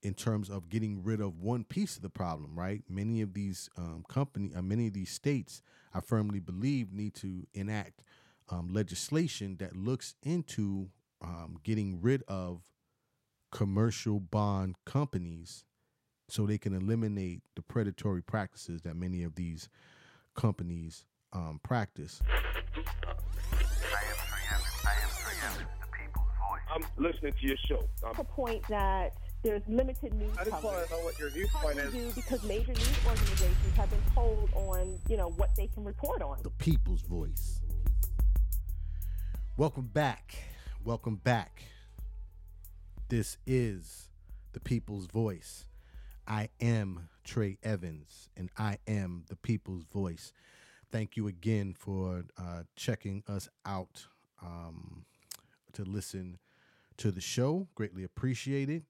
in terms of getting rid of one piece of the problem, right? Many of these many of these states, I firmly believe, need to enact legislation that looks into getting rid of commercial bond companies so they can eliminate the predatory practices that many of these companies practice. I'm listening to your show. The point that there's limited news I just want to know what your viewpoint is. Because major news organizations have been told on, what they can report on. The people's voice. Welcome back. Welcome back. This is the people's voice. I am Trey Evans, and I am the people's voice. Thank you again for checking us out to listen to the show. Greatly appreciated.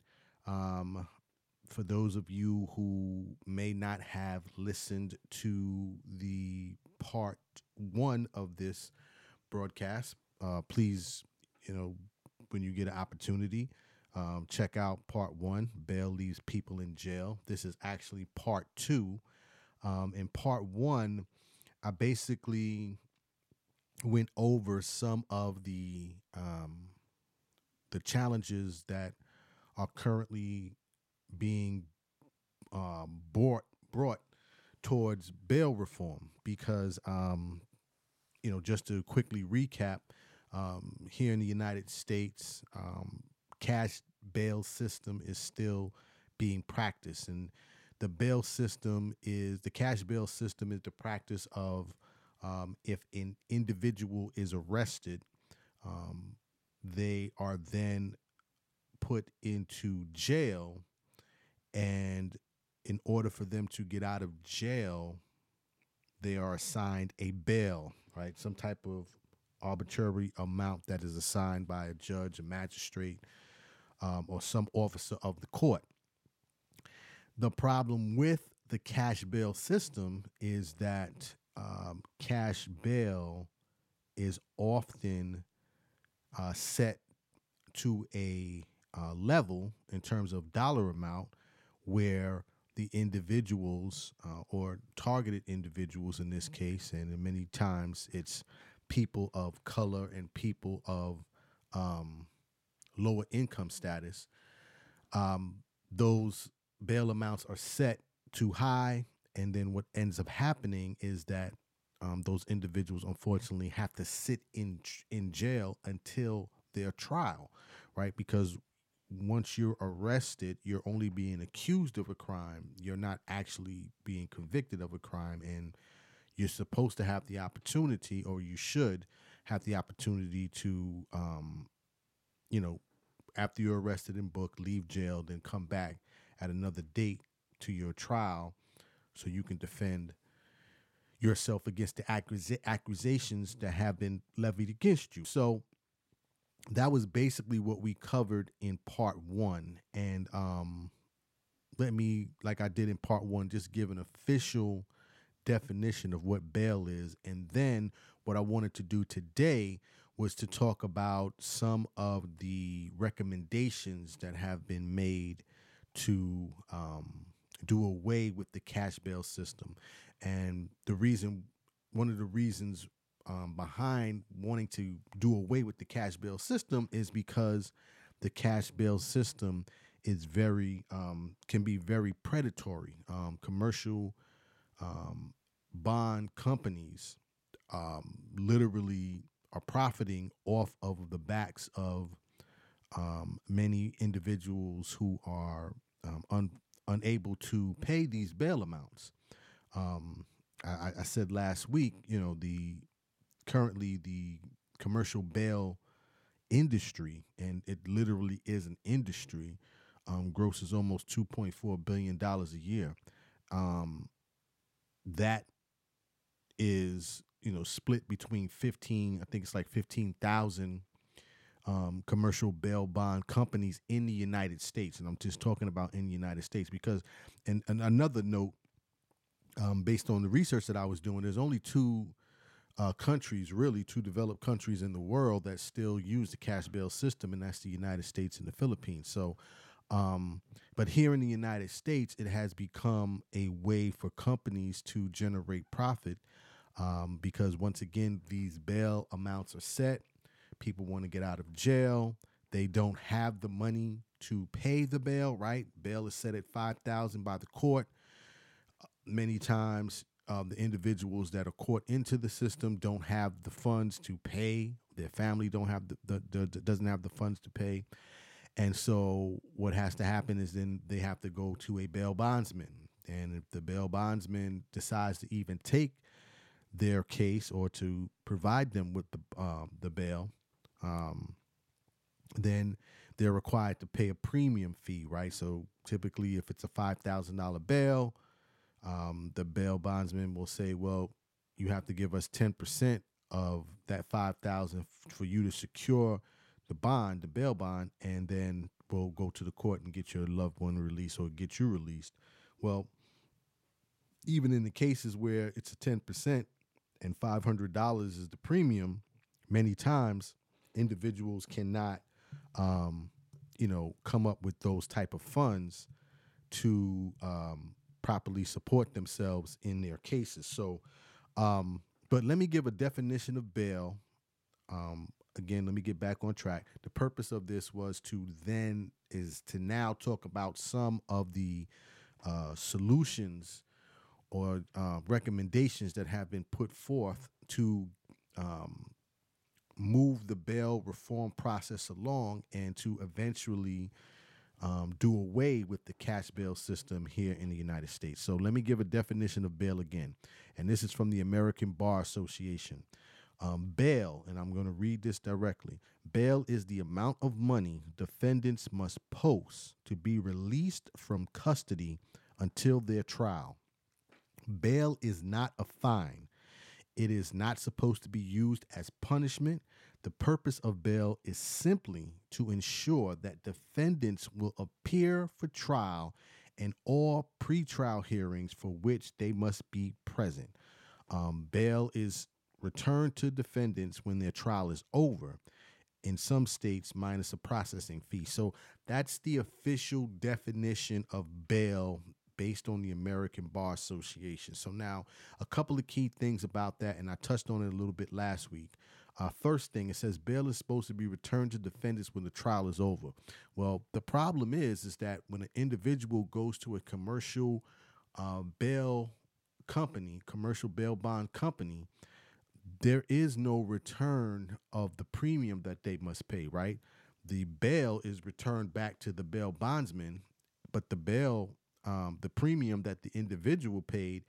For those of you who may not have listened to the part one of this broadcast, please, when you get an opportunity, check out part one, Bail Leaves People in Jail. This is actually part two. In part one, I basically went over some of the challenges that are currently being brought towards bail reform because, just to quickly recap, here in the United States, cash bail system is still being practiced. And the cash bail system is the practice of if an individual is arrested, they are then put into jail, and in order for them to get out of jail, they are assigned a bail, right? Some type of arbitrary amount that is assigned by a judge, a magistrate, or some officer of the court. The problem with the cash bail system is that cash bail is often set to a level in terms of dollar amount where the individuals or targeted individuals in this case, and many times it's people of color and people of lower income status, those bail amounts are set too high. And then what ends up happening is that those individuals unfortunately have to sit in jail until their trial, right? Because once you're arrested, you're only being accused of a crime. You're not actually being convicted of a crime. And you're supposed to have the opportunity, or you should have the opportunity to, after you're arrested and booked, leave jail, then come back at another date to your trial so you can defend yourself against the accusations that have been levied against you. So that was basically what we covered in part one. And let me, like I did in part one, just give an official definition of what bail is. And then what I wanted to do today was to talk about some of the recommendations that have been made to do away with the cash bail system. And one of the reasons behind wanting to do away with the cash bail system is because the cash bail system is can be very predatory. Commercial bond companies literally are profiting off of the backs of many individuals who are unable to pay these bail amounts. I said last week, currently the commercial bail industry, and it literally is an industry, grosses almost $2.4 billion a year. That is, split between 15,000 commercial bail bond companies in the United States. And I'm just talking about in the United States because, and another note, based on the research that I was doing, there's only two developed countries in the world that still use the cash bail system, and that's the United States and the Philippines. So But here in the United States, it has become a way for companies to generate profit because, once again, these bail amounts are set. People want to get out of jail. They don't have the money to pay the bail, right? Bail is set at $5,000 by the court. Many times, the individuals that are caught into the system don't have the funds to pay. Their family don't have doesn't have the funds to pay. And so what has to happen is then they have to go to a bail bondsman. And if the bail bondsman decides to even take their case or to provide them with the bail, then they're required to pay a premium fee, right? So typically if it's a $5,000 bail, the bail bondsman will say, well, you have to give us 10% of that $5,000 for you to secure the bond, the bail bond, and then we'll go to the court and get your loved one released or get you released. Well, even in the cases where it's a 10% and $500 is the premium, many times individuals cannot, come up with those type of funds to properly support themselves in their cases. So, but let me give a definition of bail. Again, let me get back on track. The purpose of this was to now talk about some of the solutions or recommendations that have been put forth to move the bail reform process along and to eventually do away with the cash bail system here in the United States. So let me give a definition of bail again. And this is from the American Bar Association. Bail, and I'm going to read this directly. Bail is the amount of money defendants must post to be released from custody until their trial. Bail is not a fine. It is not supposed to be used as punishment. The purpose of bail is simply to ensure that defendants will appear for trial and all pretrial hearings for which they must be present. Bail is returned to defendants when their trial is over, in some states minus a processing fee. So that's the official definition of bail based on the American Bar Association. So now a couple of key things about that, and I touched on it a little bit last week. First thing, it says bail is supposed to be returned to defendants when the trial is over. Well, the problem is that when an individual goes to a commercial bail company, commercial bail bond company, there is no return of the premium that they must pay, right? The bail is returned back to the bail bondsman, but the bail, the premium that the individual paid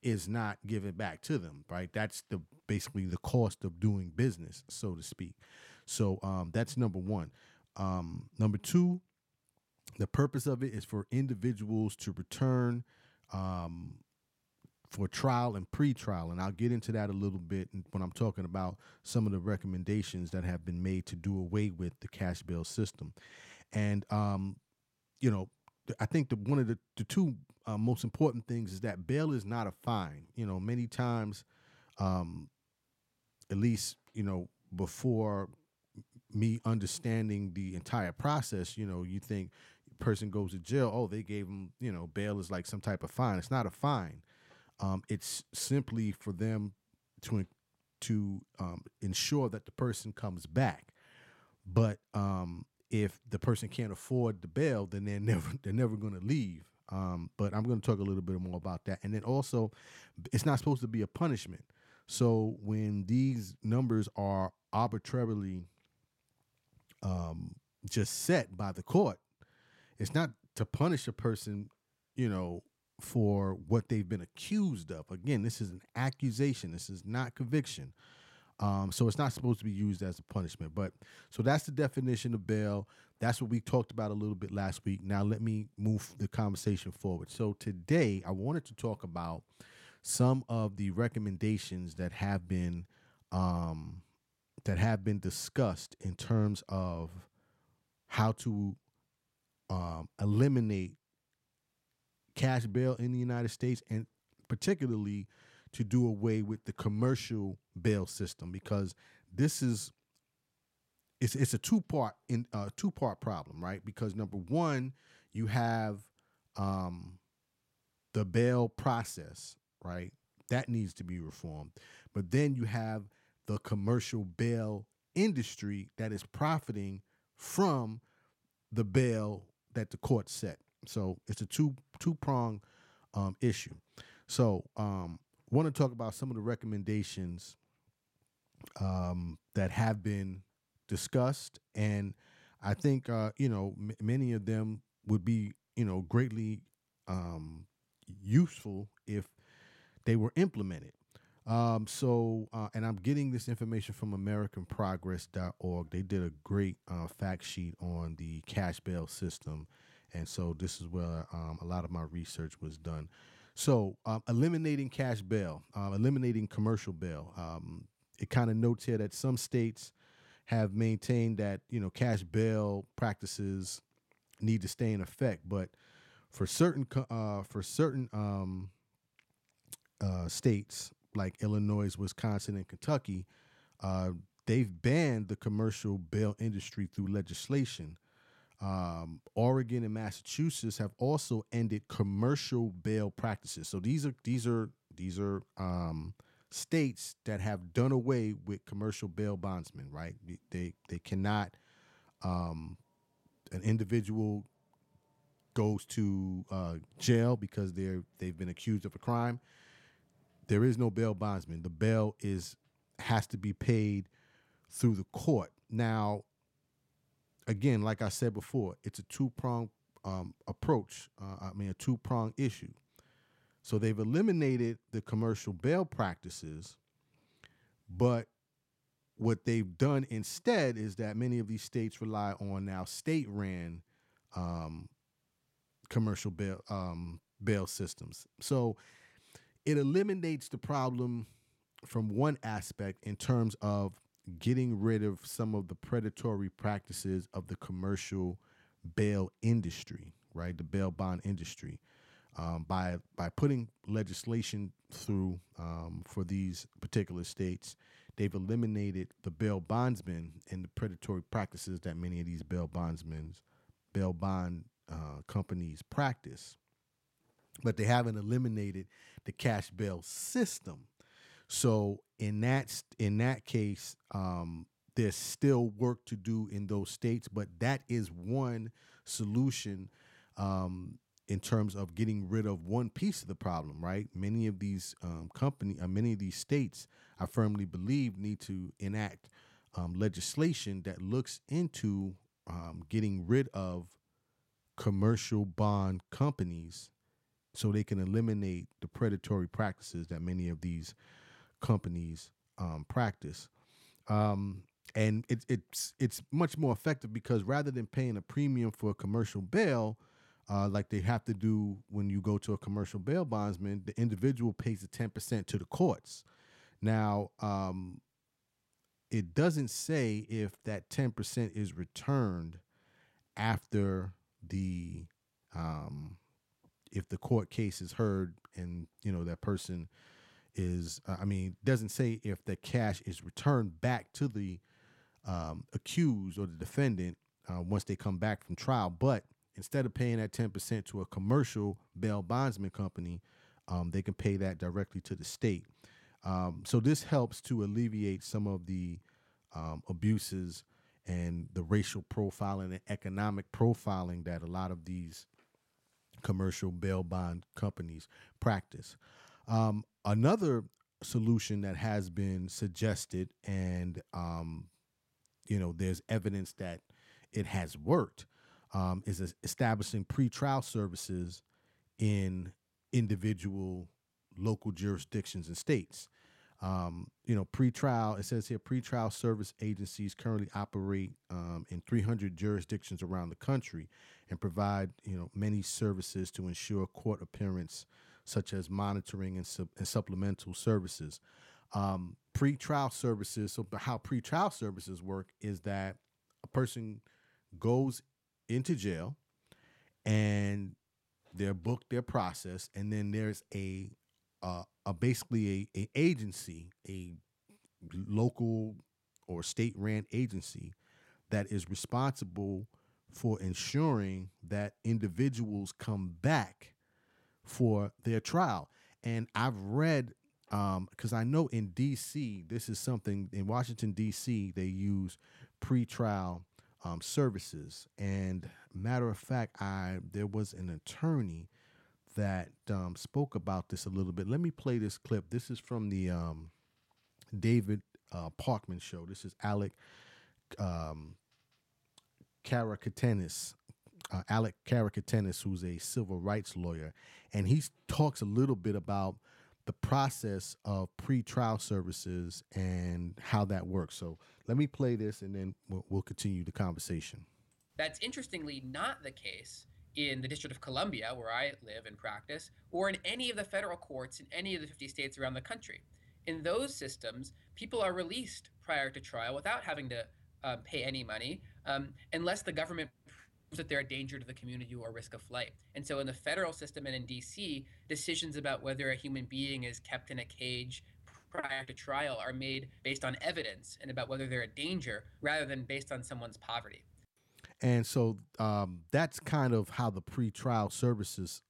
is not given back to them, right? That's basically the cost of doing business, so to speak. So that's number one. Number two, the purpose of it is for individuals to return for trial and pre-trial, and I'll get into that a little bit when I'm talking about some of the recommendations that have been made to do away with the cash bail system. And I think one of the two most important things is that bail is not a fine. Many times, at least before me understanding the entire process, you think person goes to jail, oh, they gave them, bail is like some type of fine. It's not a fine. It's simply for them to ensure that the person comes back. But if the person can't afford the bail, then they're never going to leave. But I'm going to talk a little bit more about that. And then also, it's not supposed to be a punishment. So when these numbers are arbitrarily just set by the court, it's not to punish a person, for what they've been accused of. Again, this is an accusation. This is not conviction. So it's not supposed to be used as a punishment. But so that's the definition of bail. That's what we talked about a little bit last week. Now let me move the conversation forward. So today I wanted to talk about some of the recommendations that have been discussed in terms of how to eliminate cash bail in the United States, and particularly to do away with the commercial bail system, because this is it's a two-part problem, right? Because number one, you have um, the bail process, right? That needs to be reformed. But then you have the commercial bail industry that is profiting from the bail that the court set. So it's a two-prong issue. So want to talk about some of the recommendations that have been discussed, and I think many of them would be greatly useful if they were implemented. And I'm getting this information from AmericanProgress.org. They did a great fact sheet on the cash bail system, and so this is where a lot of my research was done. So eliminating cash bail, eliminating commercial bail. It kind of notes here that some states have maintained that cash bail practices need to stay in effect, but for certain states like Illinois, Wisconsin, and Kentucky, they've banned the commercial bail industry through legislation. Oregon and Massachusetts have also ended commercial bail practices. So these are states that have done away with commercial bail bondsmen. Right? They cannot. An individual goes to jail because they've been accused of a crime. There is no bail bondsman. The bail has to be paid through the court. Now, again, like I said before, it's a two-pronged approach. A two-pronged issue. So they've eliminated the commercial bail practices, but what they've done instead is that many of these states rely on now state-ran commercial bail systems. So it eliminates the problem from one aspect in terms of getting rid of some of the predatory practices of the commercial bail industry, right? The bail bond industry. By putting legislation through for these particular states, they've eliminated the bail bondsmen and the predatory practices that many of these bail bond companies practice. But they haven't eliminated the cash bail system. So in that case, there's still work to do in those states, but that is one solution in terms of getting rid of one piece of the problem, right? Many of these many of these states, I firmly believe, need to enact legislation that looks into getting rid of commercial bond companies so they can eliminate the predatory practices that many of these companies practice. And it's much more effective because rather than paying a premium for a commercial bail, like they have to do when you go to a commercial bail bondsman, the individual pays the 10% to the courts. Now, it doesn't say if that 10% is returned after if the court case is heard and that person is doesn't say if the cash is returned back to the accused or the defendant once they come back from trial. But instead of paying that 10% to a commercial bail bondsman company, they can pay that directly to the state. So this helps to alleviate some of the abuses and the racial profiling and economic profiling that a lot of these commercial bail bond companies practice. Another solution that has been suggested, and there's evidence that it has worked, is establishing pretrial services in individual local jurisdictions and states. Pretrial, it says here, pretrial service agencies currently operate in 300 jurisdictions around the country and provide, many services to ensure court appearance, such as monitoring and supplemental services. Pretrial services, so how pretrial services work is that a person goes into jail and they're booked, they're processed, and then there's basically a agency, a local or state ran agency that is responsible for ensuring that individuals come back for their trial. And I've read, because I know in D.C., this is something, in Washington, D.C., they use pretrial services. And matter of fact, there was an attorney that spoke about this a little bit. Let me play this clip. This is from the David Parkman show. This is Alec Karakatelis, who's a civil rights lawyer, and he talks a little bit about the process of pretrial services and how that works. So let me play this, and then we'll continue the conversation. That's interestingly not the case in the District of Columbia, where I live and practice, or in any of the federal courts in any of the 50 states around the country. In those systems, people are released prior to trial without having to pay any money, unless the government proves that they're a danger to the community or risk of flight. And so in the federal system and in DC, decisions about whether a human being is kept in a cage prior to trial are made based on evidence and about whether they're a danger rather than based on someone's poverty. And so that's kind of how the pretrial services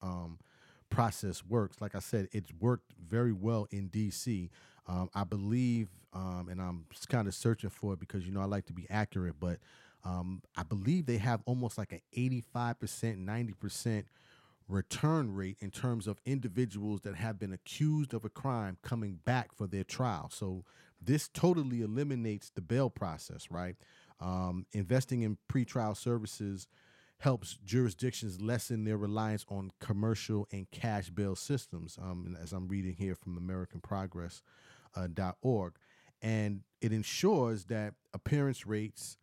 process works. Like I said, it's worked very well in D.C. I believe, and I'm just kind of searching for it because, I like to be accurate, but I believe they have almost like an 85%, 90% return rate in terms of individuals that have been accused of a crime coming back for their trial. So this totally eliminates the bail process, right? Investing in pretrial services helps jurisdictions lessen their reliance on commercial and cash bail systems, and as I'm reading here from AmericanProgress.org. And it ensures that appearance rates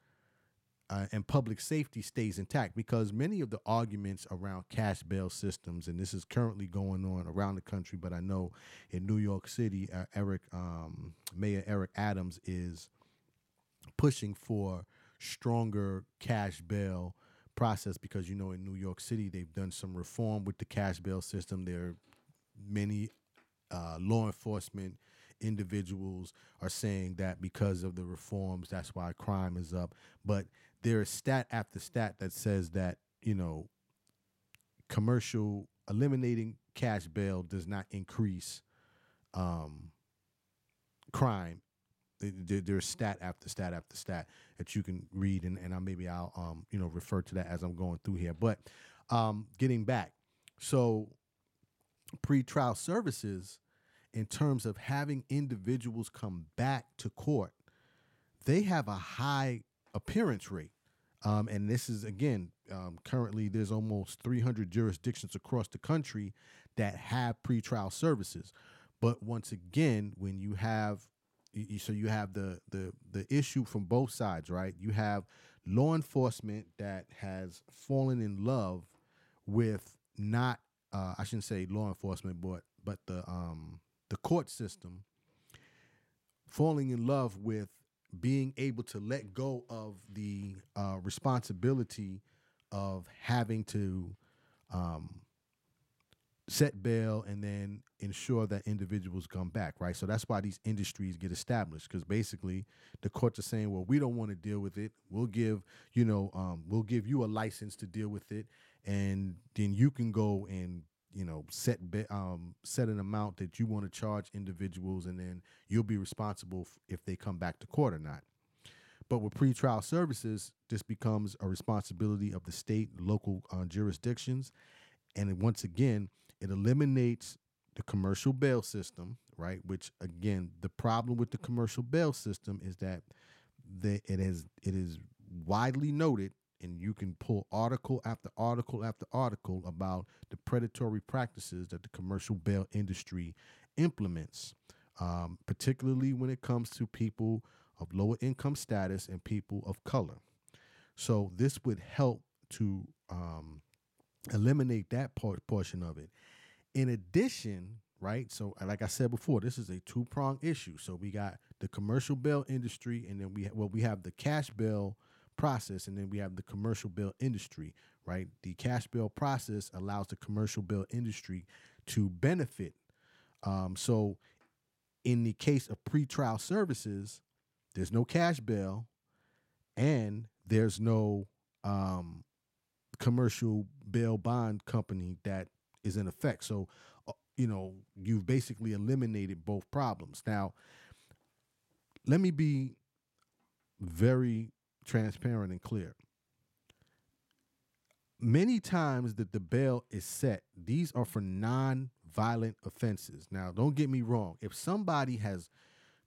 and public safety stays intact, because many of the arguments around cash bail systems, and this is currently going on around the country, but I know in New York City, Mayor Eric Adams is pushing for stronger cash bail process because, in New York City, they've done some reform with the cash bail system. There are many law enforcement individuals are saying that because of the reforms, that's why crime is up. But there is stat after stat that says that, eliminating cash bail does not increase crime. There's stat after stat after stat that you can read, and I'll refer to that as I'm going through here. But getting back, so pretrial services, in terms of having individuals come back to court, they have a high appearance rate. And this is, again, currently there's almost 300 jurisdictions across the country that have pretrial services. But once again, when you have you have the issue from both sides, right? You have law enforcement that has fallen in love with not, I shouldn't say law enforcement, but the court system falling in love with being able to let go of the responsibility of having to set bail and then ensure that individuals come back, right? So that's why these industries get established, because basically the courts are saying, well, we don't want to deal with it. We'll give you a license to deal with it, and then you can go and set an amount that you want to charge individuals, and then you'll be responsible if they come back to court or not. But with pretrial services, this becomes a responsibility of the state, local jurisdictions, and once again, it eliminates the commercial bail system, right? Which, again, the problem with the commercial bail system is that it is widely noted, and you can pull article after article after article about the predatory practices that the commercial bail industry implements, particularly when it comes to people of lower income status and people of color. So this would help to eliminate that portion of it. In addition, right, so like I said before, this is a two-pronged issue. So we got the commercial bail industry, and then we have the cash bail process, and then we have the commercial bail industry, right? The cash bail process allows the commercial bail industry to benefit. So in the case of pretrial services, there's no cash bail, and there's no commercial bail bond company that is in effect. So, you've basically eliminated both problems. Now, let me be very transparent and clear. Many times that the bail is set, these are for non-violent offenses. Now, don't get me wrong. If somebody has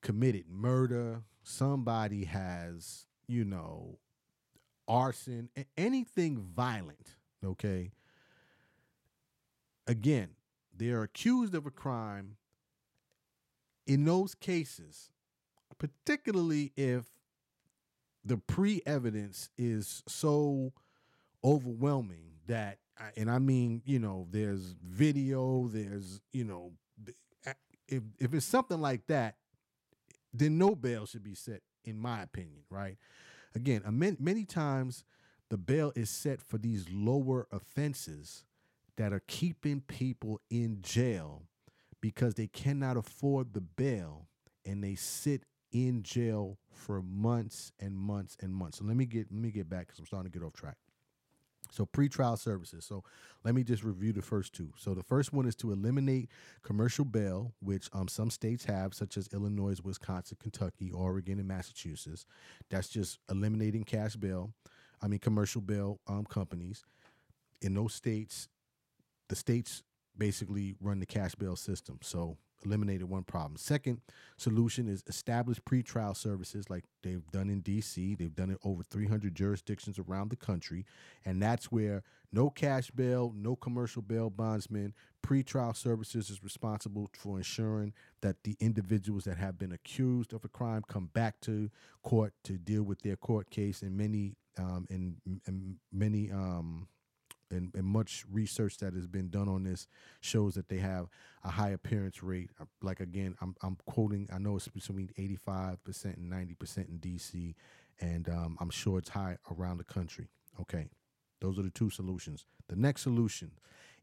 committed murder, somebody has, arson, anything violent, okay? Again, they're accused of a crime. In those cases, particularly if the pre-evidence is so overwhelming that, and I mean, there's video, there's, if it's something like that, then no bail should be set, in my opinion, right? Again, many times the bail is set for these lower offenses that are keeping people in jail because they cannot afford the bail, and they sit in jail for months and months and months. So let me get back, because I'm starting to get off track. So pretrial services. So let me just review the first two. So the first one is to eliminate commercial bail, which some states have, such as Illinois, Wisconsin, Kentucky, Oregon, and Massachusetts. That's just eliminating commercial bail companies. In those states, the states basically run the cash bail system. So eliminated one problem. Second solution is establish pretrial services like they've done in D.C. They've done it over 300 jurisdictions around the country. And that's where no cash bail, no commercial bail bondsman. Pretrial services is responsible for ensuring that the individuals that have been accused of a crime come back to court to deal with their court case. And and much research that has been done on this shows that they have a high appearance rate. Like, again, I'm quoting, I know it's between 85% and 90% in D.C., and I'm sure it's high around the country. Okay, those are the two solutions. The next solution,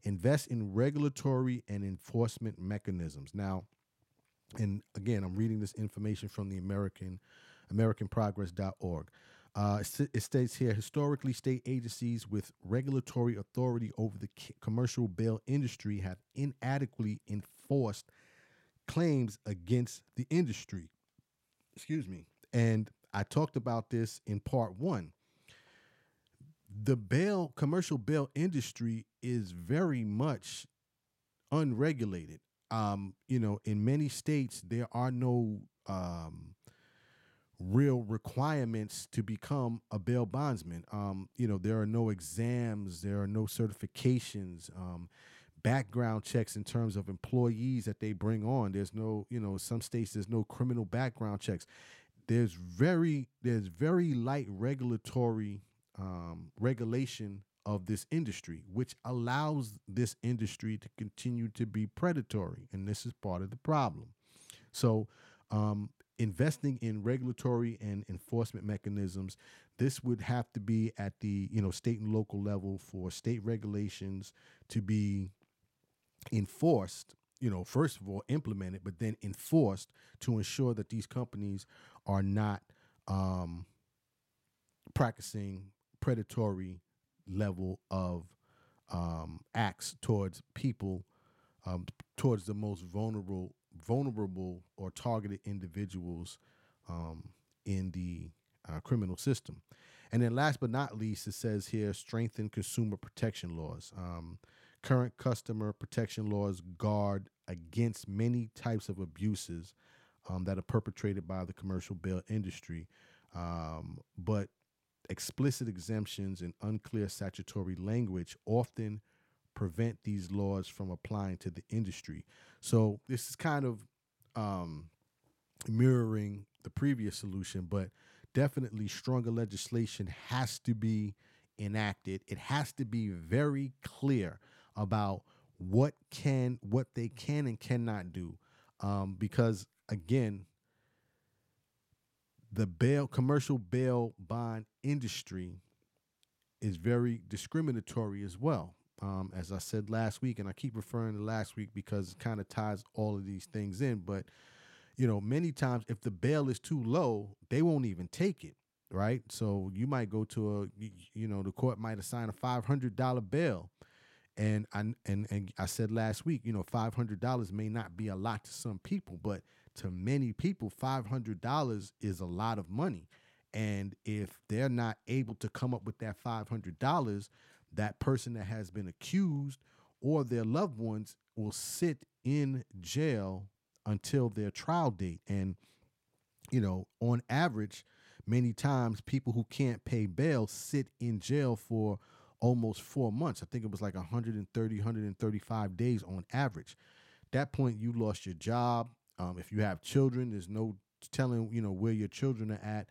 invest in regulatory and enforcement mechanisms. Now, and again, I'm reading this information from the AmericanProgress.org. It states here, historically, state agencies with regulatory authority over the commercial bail industry have inadequately enforced claims against the industry. Excuse me. And I talked about this in part one. The commercial bail industry is very much unregulated. In many states, there are no real requirements to become a bail bondsman. There are no exams, there are no certifications, background checks in terms of employees that they bring on. There's no, some states there's no criminal background checks. There's very light regulatory regulation of this industry, which allows this industry to continue to be predatory, and this is part of the problem. So, investing in regulatory and enforcement mechanisms, this would have to be at the state and local level for state regulations to be enforced, first of all implemented, but then enforced to ensure that these companies are not practicing predatory level of acts towards people, towards the most vulnerable or targeted individuals in the criminal system. And then last but not least, it says here, strengthen consumer protection laws. Current customer protection laws guard against many types of abuses that are perpetrated by the commercial bail industry, but explicit exemptions and unclear statutory language often prevent these laws from applying to the industry. So this is kind of mirroring the previous solution, but definitely stronger legislation has to be enacted. It has to be very clear about what they can and cannot do, because again, the commercial bail bond industry is very discriminatory as well. As I said last week, and I keep referring to last week because it kind of ties all of these things in, but many times if the bail is too low, they won't even take it, right? So you might go to the court might assign a $500 bail. And I said last week, $500 may not be a lot to some people, but to many people, $500 is a lot of money. And if they're not able to come up with that $500, that person that has been accused or their loved ones will sit in jail until their trial date. And, on average, many times people who can't pay bail sit in jail for almost 4 months. I think it was like 130, 135 days on average. At that point, you lost your job. If you have children, there's no telling, where your children are at.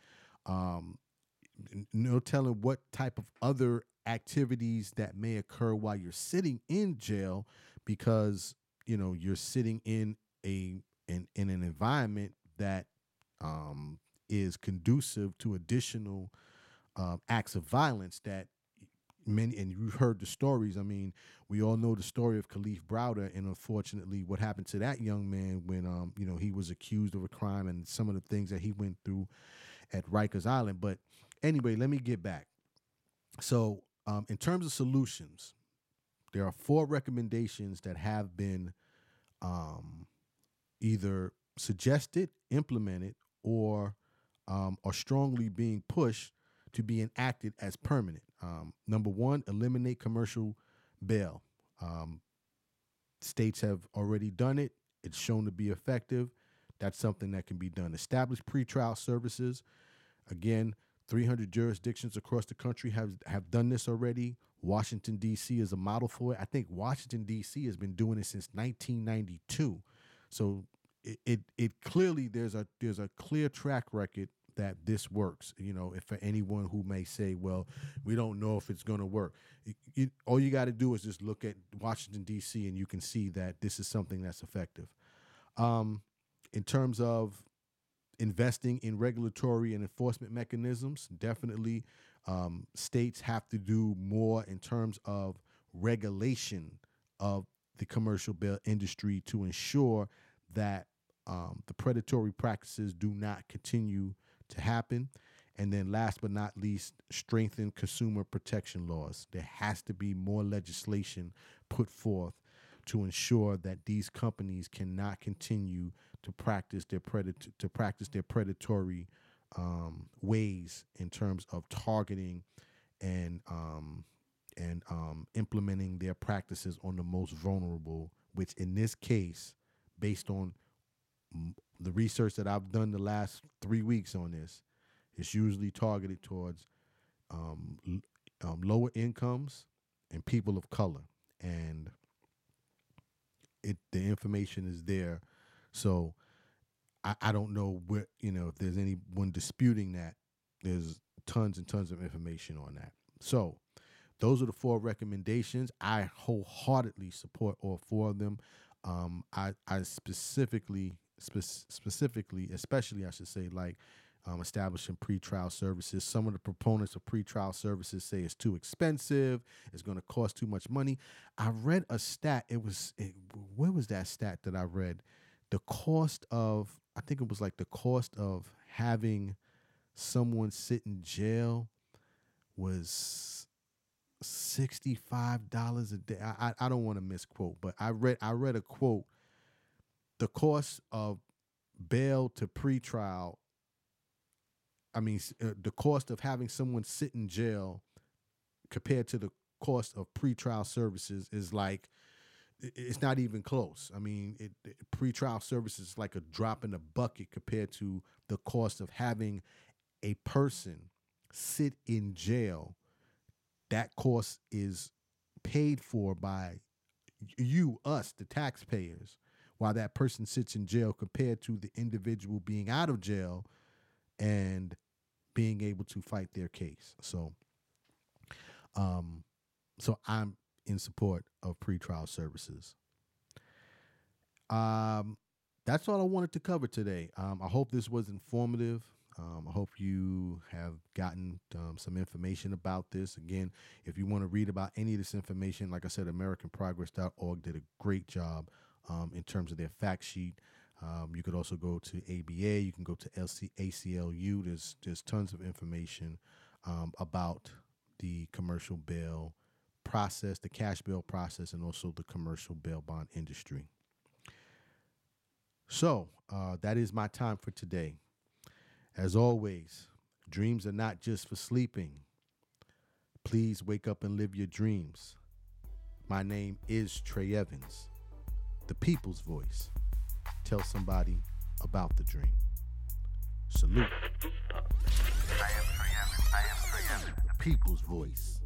No telling what type of other activities that may occur while you're sitting in jail, because you're sitting in an environment that is conducive to additional acts of violence that many, and you've heard the stories. I mean, we all know the story of Khalif Browder, and unfortunately what happened to that young man when he was accused of a crime, and some of the things that he went through at Rikers Island. But anyway, let me get back. So in terms of solutions, there are 4 recommendations that have been either suggested, implemented, or are strongly being pushed to be enacted as permanent. Number 1, eliminate commercial bail. States have already done it. It's shown to be effective. That's something that can be done. Establish pretrial services. Again, 300 jurisdictions across the country have done this already. Washington, D.C. is a model for it. I think Washington, D.C. has been doing it since 1992. So it clearly there's a clear track record that this works. If for anyone who may say, well, we don't know if it's going to work, all you got to do is just look at Washington, D.C., and you can see that this is something that's effective. In terms of investing in regulatory and enforcement mechanisms, definitely states have to do more in terms of regulation of the commercial bail industry to ensure that the predatory practices do not continue to happen. And then last but not least, strengthen consumer protection laws. There has to be more legislation put forth to ensure that these companies cannot continue to practice their predatory ways in terms of targeting and implementing their practices on the most vulnerable, which in this case, based on the research that I've done the last 3 weeks on this, it's usually targeted towards lower incomes and people of color. And the information is there. So I don't know where, if there's anyone disputing that. There's tons and tons of information on that. So those are the 4 recommendations. I wholeheartedly support all 4 of them. I specifically, especially I should say, like establishing pretrial services. Some of the proponents of pretrial services say it's too expensive. It's going to cost too much money. I read a stat. Where was that stat that I read? The cost of, I think it was like the cost of having someone sit in jail was $65 a day. I don't want to misquote, but I read a quote. The cost of bail to pretrial, the cost of having someone sit in jail compared to the cost of pretrial services is like, it's not even close. Pretrial services is like a drop in the bucket compared to the cost of having a person sit in jail. That cost is paid for by us, the taxpayers, while that person sits in jail, compared to the individual being out of jail and being able to fight their case. So I'm in support of pretrial services. That's all I wanted to cover today. I hope this was informative. I hope you have gotten some information about this. Again, if you want to read about any of this information, like I said, AmericanProgress.org did a great job in terms of their fact sheet. You could also go to ABA. You can go to ACLU. There's tons of information about the commercial bail process, the cash bail process, and also the commercial bail bond industry. So that is my time for today. As always, dreams are not just for sleeping. Please wake up and live your dreams. My name is Trey Evans, the people's voice. Tell somebody about the dream. Salute. I am Trey Evans. The people's voice.